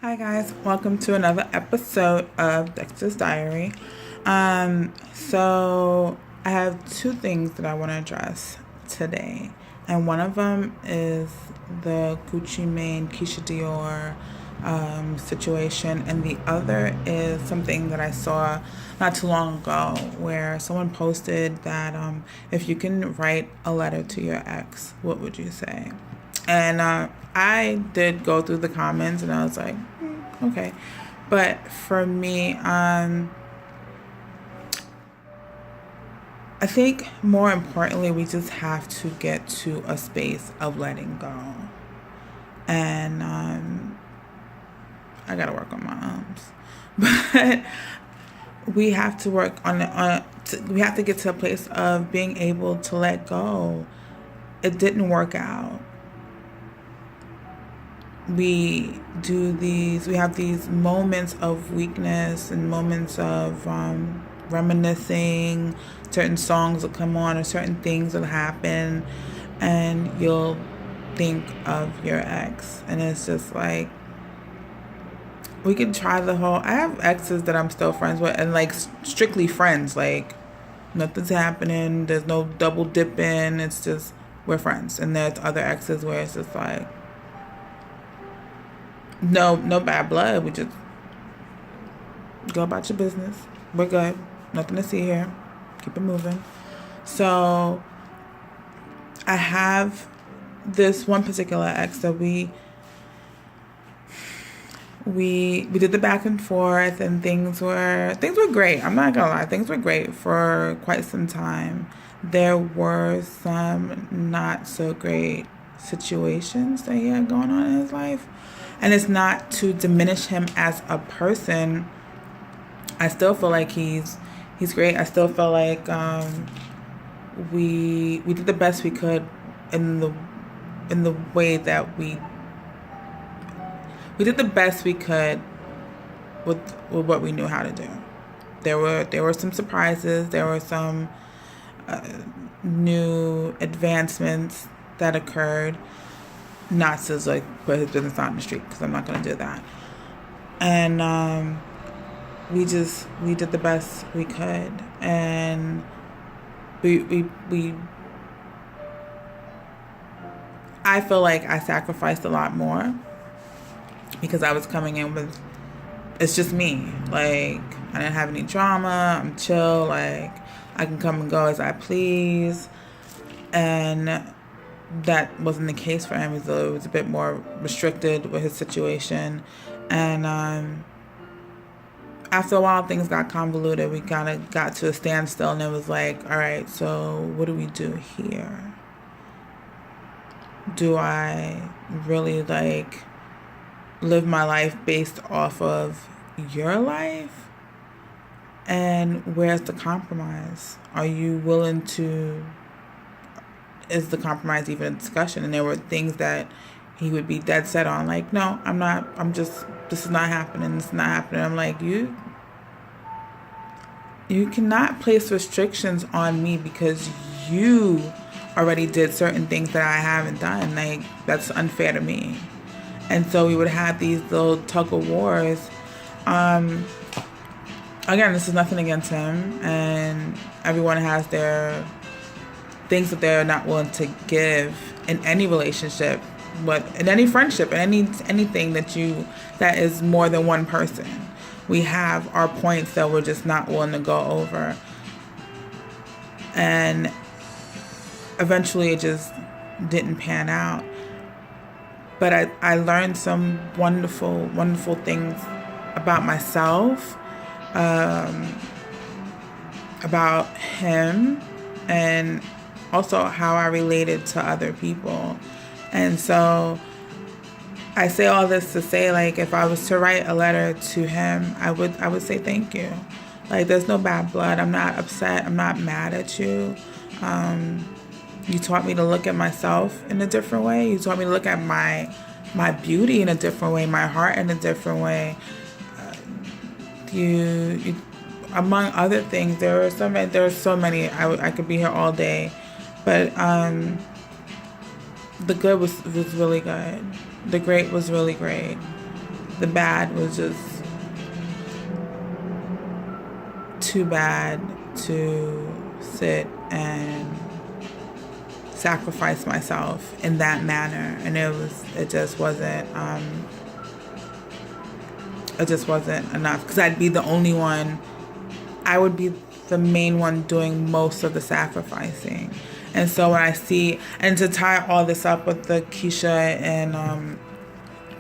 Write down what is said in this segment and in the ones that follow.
Hi guys, welcome to another episode of Dexter's Diary. So I have two things that I want to address today, and one of them is the Gucci Mane Keisha Dior situation, and the other is something that I saw not too long ago, where someone posted that if you can write a letter to your ex, what would you say? And I did go through the comments, and I was like, okay. But for me, I think more importantly, we just have to get to a space of letting go. And I gotta work on my arms, but we have to work we have to get to a place of being able to let go. It didn't work out. We have these moments of weakness and moments of reminiscing. Certain songs will come on or certain things will happen, and you'll think of your ex, and it's just like, we can try I have exes that I'm still friends with, and like strictly friends, like nothing's happening, there's no double dipping, it's just we're friends. And there's other exes where it's just like, no bad blood. We just go about your business. We're good. Nothing to see here. Keep it moving. So I have this one particular ex that we did the back and forth, and things were great. I'm not gonna lie, things were great for quite some time. There were some not so great situations that he had going on in his life. And it's not to diminish him as a person. I still feel like he's great. I still feel like we did the best we could in the way that we did the best we could with what we knew how to do. There were some surprises. There were some new advancements that occurred. Not to like put his business out in the street, because I'm not gonna do that. And we did the best we could, and we I feel like I sacrificed a lot more because I was coming in with, it's just me. Like, I didn't have any drama. I'm chill. Like, I can come and go as I please, and that wasn't the case for him. It was a bit more restricted with his situation. And after a while, things got convoluted. We kind of got to a standstill, and it was like, all right, so what do we do here? Do I really like live my life based off of your life? And where's the compromise? Are you willing to, is the compromise even a discussion? And there were things that he would be dead set on, like, no, I'm not, this is not happening, this is not happening. I'm like, you cannot place restrictions on me because you already did certain things that I haven't done. Like, that's unfair to me. And so we would have these little tug of wars. Again, this is nothing against him, and everyone has their things that they're not willing to give in any relationship, but in any friendship, in anything that is more than one person. We have our points that we're just not willing to go over. And eventually it just didn't pan out. But I learned some wonderful, wonderful things about myself, about him, and also how I related to other people. And so I say all this to say, like, if I was to write a letter to him, I would say thank you. Like, there's no bad blood. I'm not upset. I'm not mad at you. You taught me to look at myself in a different way. You taught me to look at my beauty in a different way, my heart in a different way. You among other things, there are so many. I could be here all day, but the good was really good. The great was really great. the bad was just too bad to sit and sacrifice myself in that manner. And it just wasn't enough, because I'd be the only one. I would be the main one doing most of the sacrificing. And so when I see, and to tie all this up with the Keisha and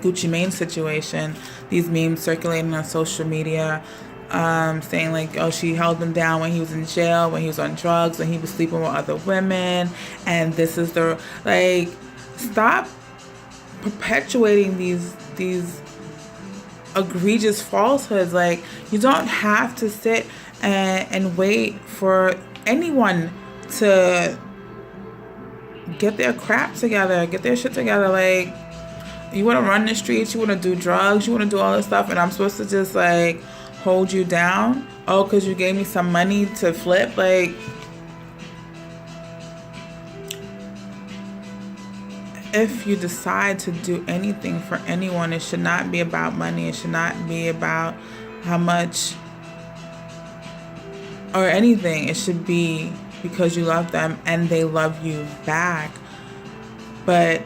Gucci Mane situation, these memes circulating on social media, saying like, oh, she held him down when he was in jail, when he was on drugs, when he was sleeping with other women, and this is the, like, stop perpetuating these egregious falsehoods. Like, you don't have to sit and wait for anyone to get their crap together, get their shit together. Like, you want to run the streets, you want to do drugs, you want to do all this stuff, and I'm supposed to just, like, hold you down? Oh, because you gave me some money to flip? Like, if you decide to do anything for anyone, it should not be about money. It should not be about how much or anything. It should be because you love them and they love you back. But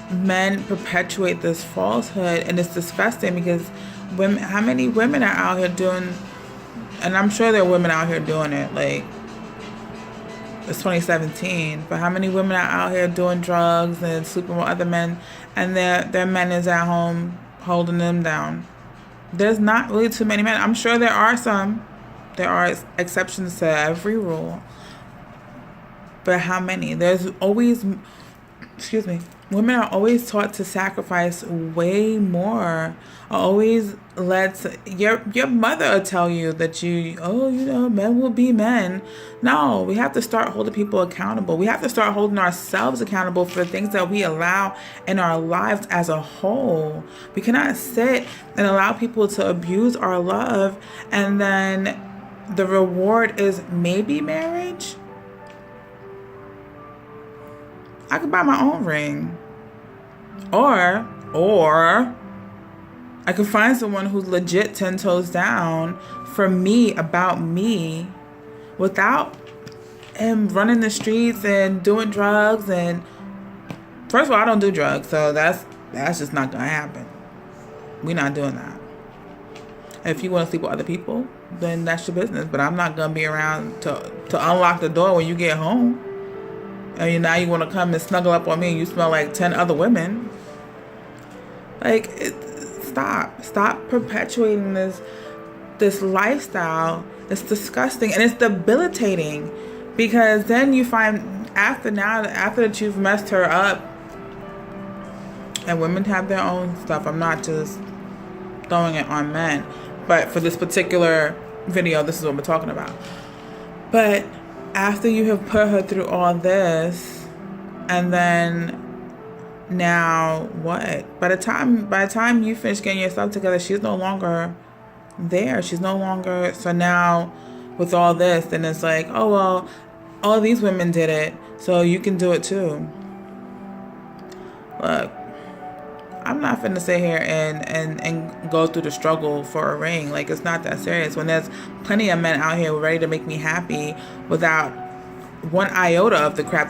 men perpetuate this falsehood, and it's disgusting, because women, how many women are out here doing, and I'm sure there are women out here doing it, like, it's 2017, but how many women are out here doing drugs and sleeping with other men, and their men is at home holding them down? There's not really too many men. I'm sure there are some. There are exceptions to every rule. But how many? There's always, women are always taught to sacrifice way more. Always your mother will tell you that men will be men. No, we have to start holding people accountable. We have to start holding ourselves accountable for the things that we allow in our lives as a whole. We cannot sit and allow people to abuse our love, and then the reward is maybe marriage. I could buy my own ring. Or I could find someone who's legit 10 toes down for me, about me, without him running the streets and doing drugs. And first of all, I don't do drugs, so that's just not gonna happen. We're not doing that. If you want to sleep with other people, then that's your business. But I'm not gonna be around to unlock the door when you get home. And now you want to come and snuggle up on me and you smell like 10 other women. Like, stop perpetuating this lifestyle. It's disgusting and it's debilitating, because then you find after that you've messed her up, and women have their own stuff. I'm not just throwing it on men, but for this particular video, this is what we're talking about. But after you have put her through all this, and then now what? By the time you finish getting yourself together, she's no longer there. She's no longer. So now with all this, then it's like, oh, well, all these women did it, so you can do it too. Look, I'm not finna sit here and go through the struggle for a ring. Like, it's not that serious. When there's plenty of men out here ready to make me happy without one iota of the crap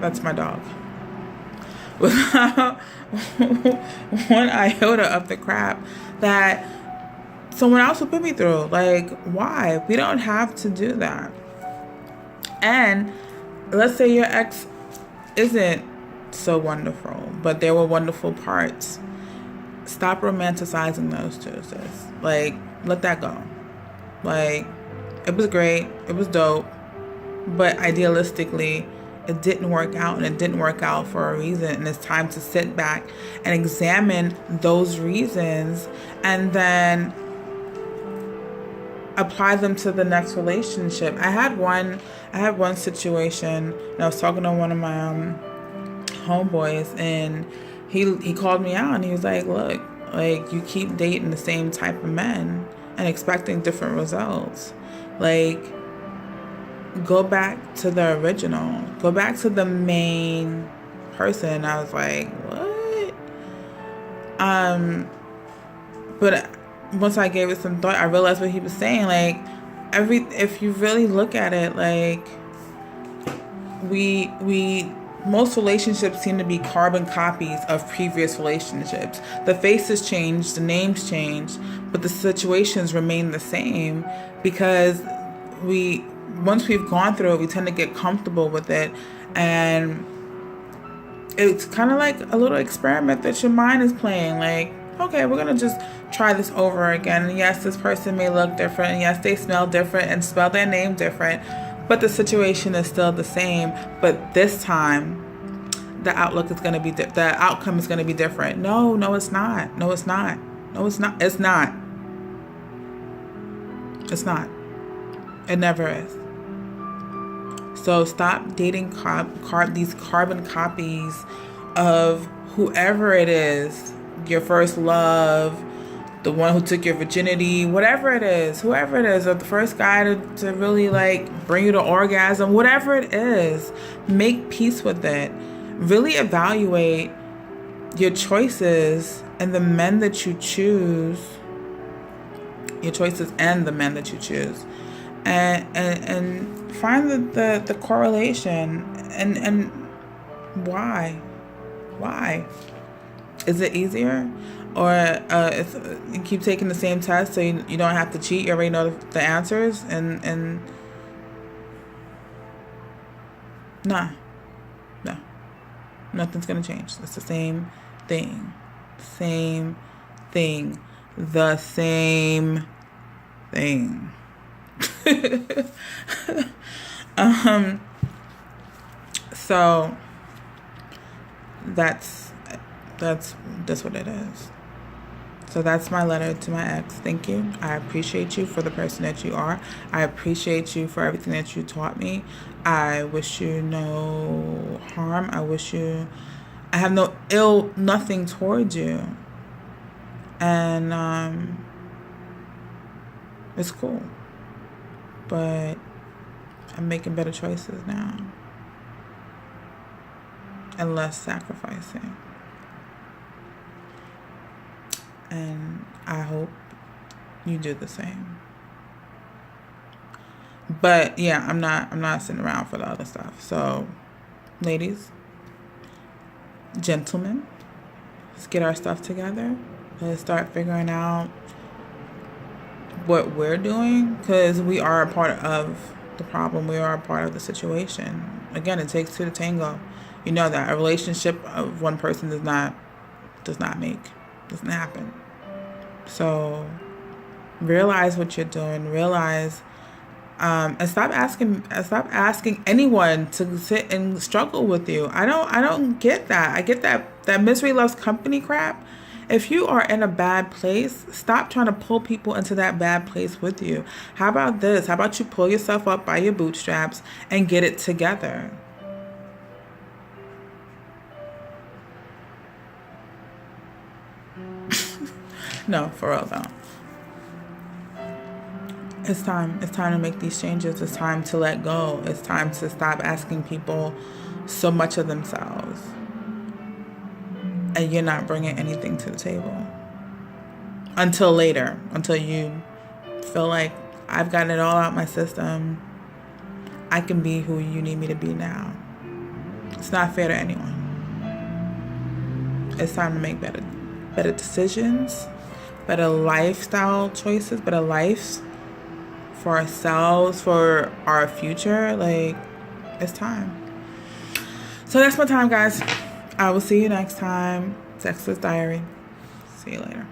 that's my dog. Without one iota of the crap that someone else will put me through. Like, why? We don't have to do that. And let's say your ex isn't so wonderful, but there were wonderful parts. Stop romanticizing those two, sis. Like, let that go. Like, it was great. It was dope. But idealistically, it didn't work out, and it didn't work out for a reason. And it's time to sit back and examine those reasons and then apply them to the next relationship. I had one situation, and I was talking to one of my homeboys, and he called me out, and he was like, look, like, you keep dating the same type of men and expecting different results. Like, go back to the original. Go back to the main person. I was like, what? But once I gave it some thought, I realized what he was saying. Like, if you really look at it, like, most relationships seem to be carbon copies of previous relationships. The faces change, the names change, but the situations remain the same, because once we've gone through it, we tend to get comfortable with it. And it's kind of like a little experiment that your mind is playing. Like, okay, we're going to just try this over again. And yes, this person may look different. And yes, they smell different and spell their name different. But the situation is still the same. But this time, the outlook is going to be, the outcome is going to be different. No, it's not. No, it's not. No, it's not. It's not. It's not. It never is. So stop dating these carbon copies of whoever it is, your first love, the one who took your virginity, whatever it is, whoever it is, or the first guy to really like bring you to orgasm, whatever it is, make peace with it. Really evaluate your choices and the men that you choose, your choices and the men that you choose, and find the correlation and why is it easier, or you keep taking the same test so you don't have to cheat, you already know the answers, and no, nothing's gonna change. It's the same thing, the same thing. So that's what it is. So that's my letter to my ex. Thank you. I appreciate you for the person that you are. I appreciate you for everything that you taught me. I wish you no harm. I have nothing towards you. And it's cool. But I'm making better choices now. And less sacrificing. And I hope you do the same. But yeah, I'm not sitting around for the other stuff. So, ladies, gentlemen, let's get our stuff together. Let's start figuring out what we're doing, because we are a part of the problem. We are a part of the situation. Again, it takes two to tango. You know that a relationship of one person doesn't happen. So realize what you're doing. Realize, and stop asking anyone to sit and struggle with you. I don't get that. I get that misery loves company crap. If you are in a bad place, stop trying to pull people into that bad place with you. How about this? How about you pull yourself up by your bootstraps and get it together? No, for real though. It's time to make these changes. It's time to let go. It's time to stop asking people so much of themselves. And you're not bringing anything to the table. Until later. Until you feel like, I've gotten it all out my system. I can be who you need me to be now. It's not fair to anyone. It's time to make better decisions, better lifestyle choices, better lives for ourselves, for our future. Like, it's time. So that's my time, guys. I will see you next time. Dexter's Diary. See you later.